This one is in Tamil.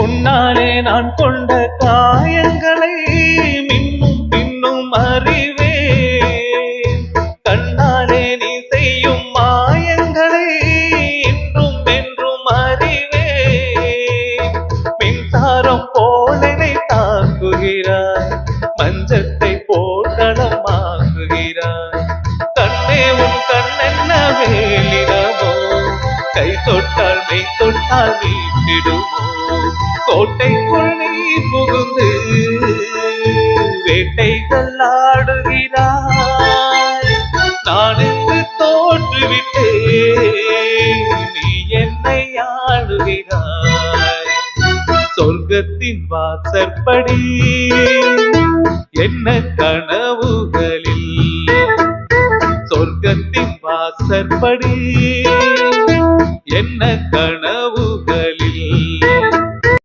உன்னாலே நான் கொண்ட காயங்களை மின்னும் பின்னும் அறிவேன். கண்ணாலே நீ செய்யும் மாயங்களை இன்றும் என்றும் அறிவேன். மின்சாரம் போலனை தாக்குகிறாய், மஞ்சத்தை போர்க்களமாக்குகிறாய். கண்ணே உன் கண்ணென்ன வேலிடமோ, கை தொட்டால் மெய் தொட்டால் மீட்டிடுமோ. கோட்டைக்குள் நீ புகுந்து வேட்டைகள் ஆடுகிறாய். நான் இங்கு தோற்றுவிட்டேன், நீ என்னை ஆளுகிறாய். சொர்க்கத்தின் வாசற்படி என்ன கனவுகளில், சொர்க்கத்தின் வாசற்படி என்ன கனவு